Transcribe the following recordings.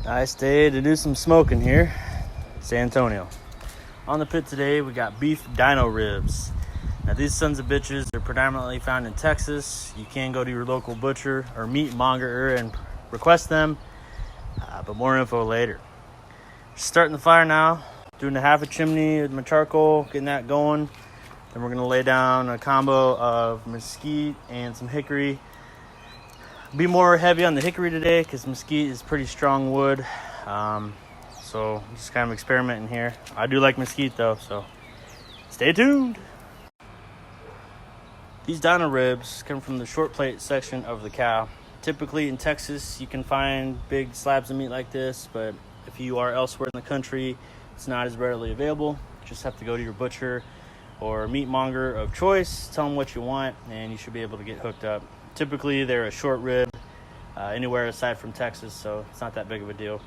Nice day to do some smoking here, San Antonio. On the pit today, we got beef dino ribs. Now these sons of bitches are predominantly found in Texas. You can go to your local butcher or meat monger and request them, but more info later. Starting the fire now, doing a half a chimney with my charcoal, getting that going. Then we're gonna lay down a combo of mesquite and some hickory. Be more heavy on the hickory today because mesquite is pretty strong wood. So just kind of experimenting here. I do like mesquite though, so stay tuned. These dino ribs come from the short plate section of the cow. Typically in Texas, you can find big slabs of meat like this, but if you are elsewhere in the country, it's not as readily available. You just have to go to your butcher or meat monger of choice, tell them what you want, and you should be able to get hooked up. Typically, they're a short rib anywhere aside from Texas, so it's not that big of a deal.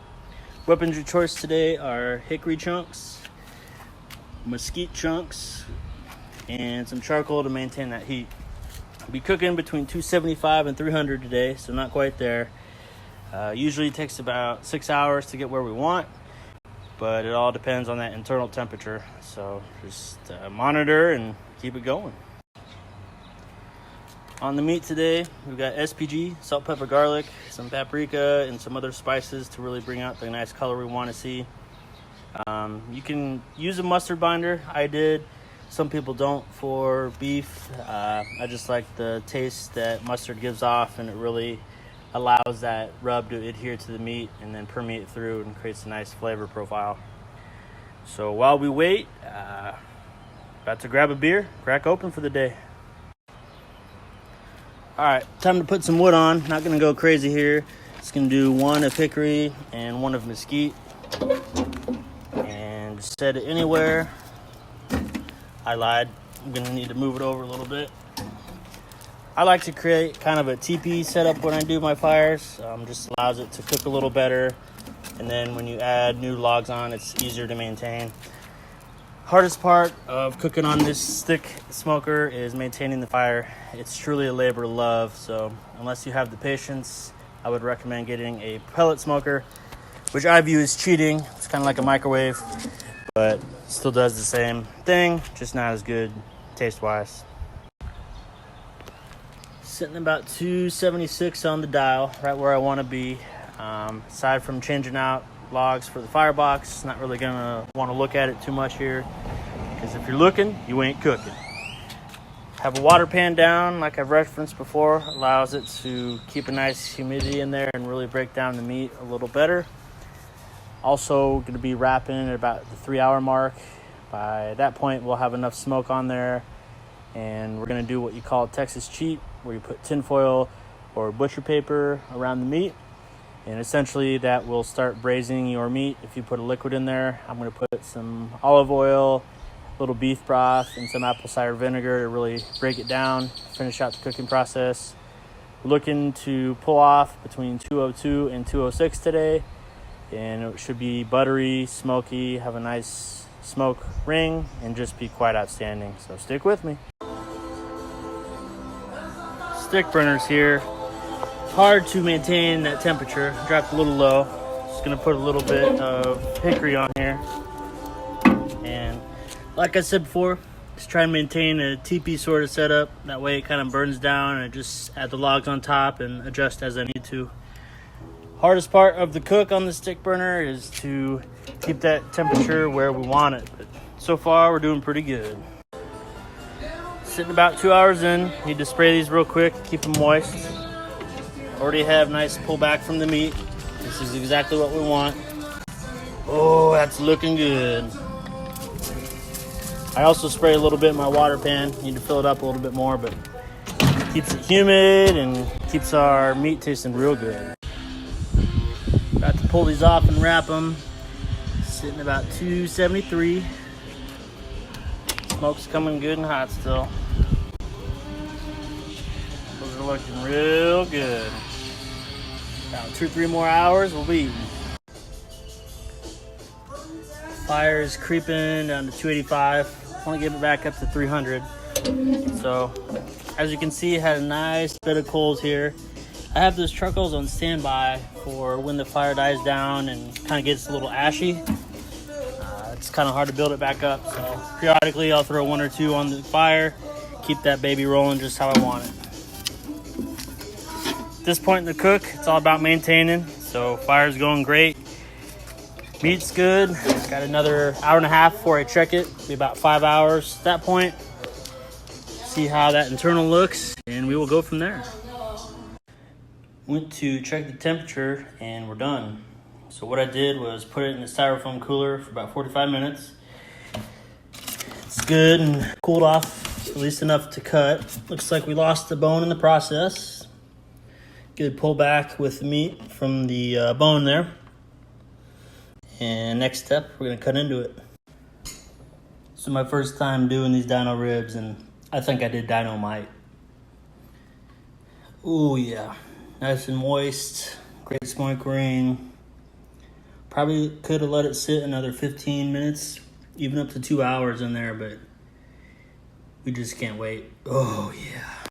Weapons of choice today are hickory chunks, mesquite chunks, and some charcoal to maintain that heat. I'll be cooking between 275 and 300 today, so not quite there. Usually it takes about 6 hours to get where we want, but it all depends on that internal temperature. So just monitor and keep it going. On the meat today, we've got SPG, salt, pepper, garlic, some paprika, and some other spices to really bring out the nice color we want to see. You can use a mustard binder. I did. Some people don't for beef. I just like the taste that mustard gives off, and it really allows that rub to adhere to the meat and then permeate through and creates a nice flavor profile. So while we wait, about to grab a beer, crack open for the day. All right, time to put some wood on. Not gonna go crazy here. Just gonna do one of hickory and one of mesquite. And just set it anywhere. I lied. I'm gonna need to move it over a little bit. I like to create kind of a teepee setup when I do my fires. Just allows it to cook a little better. And then when you add new logs on, it's easier to maintain. Hardest part of cooking on this stick smoker is maintaining the fire. It's truly a labor of love, so unless you have the patience, I would recommend getting a pellet smoker, which I view as cheating. It's kind of like a microwave, but still does the same thing, just not as good taste-wise. Sitting about 276 on the dial, right where I want to be. Aside from changing out logs for the firebox, not really gonna want to look at it too much here, because if you're looking, you ain't cooking. Have a water pan down, like I've referenced before, allows it to keep a nice humidity in there and really break down the meat a little better. Also going to be wrapping at about the 3-hour mark. By that point, we'll have enough smoke on there, and we're going to do what you call a Texas cheat, where you put tinfoil or butcher paper around the meat. And essentially that will start braising your meat. If you put a liquid in there, I'm going to put some olive oil, a little beef broth, and some apple cider vinegar to really break it down, finish out the cooking process. We're looking to pull off between 202 and 206 today. And it should be buttery, smoky, have a nice smoke ring, and just be quite outstanding. So stick with me. Stick burners here. Hard to maintain that temperature. Dropped a little low. Just gonna put a little bit of hickory on here. And like I said before, just try and maintain a teepee sort of setup. That way it kind of burns down, and I just add the logs on top and adjust as I need to. Hardest part of the cook on the stick burner is to keep that temperature where we want it. But so far we're doing pretty good. Sitting about 2 hours in. Need to spray these real quick, keep them moist. Already have nice pullback from the meat. This is exactly what we want. Oh, that's looking good. I also spray a little bit in my water pan. Need to fill it up a little bit more, but keeps it humid and keeps our meat tasting real good. About to pull these off and wrap them. Sitting about 273. Smoke's coming good and hot still. Those are looking real good. About 2-3 more hours, we'll be eating. Fire is creeping down to 285. I want to get it back up to 300. So, as you can see, it had a nice bit of coals here. I have those charcoals on standby for when the fire dies down and kind of gets a little ashy. It's kind of hard to build it back up, so periodically I'll throw 1 or 2 on the fire, keep that baby rolling just how I want it. At this point in the cook, it's all about maintaining, so fire's going great. Meat's good. Got another hour and a half before I check it. Be about 5 hours at that point. See how that internal looks, and we will go from there. Went to check the temperature, and we're done. So what I did was put it in the styrofoam cooler for about 45 minutes. It's good and cooled off, at least enough to cut. Looks like we lost the bone in the process. Good pullback with the meat from the bone there. And next step, we're gonna cut into it. So my first time doing these dino ribs, and I think I did dynamite. Ooh yeah, nice and moist, great smoke ring. Probably could have let it sit another 15 minutes, even up to 2 hours in there, but we just can't wait. Oh yeah.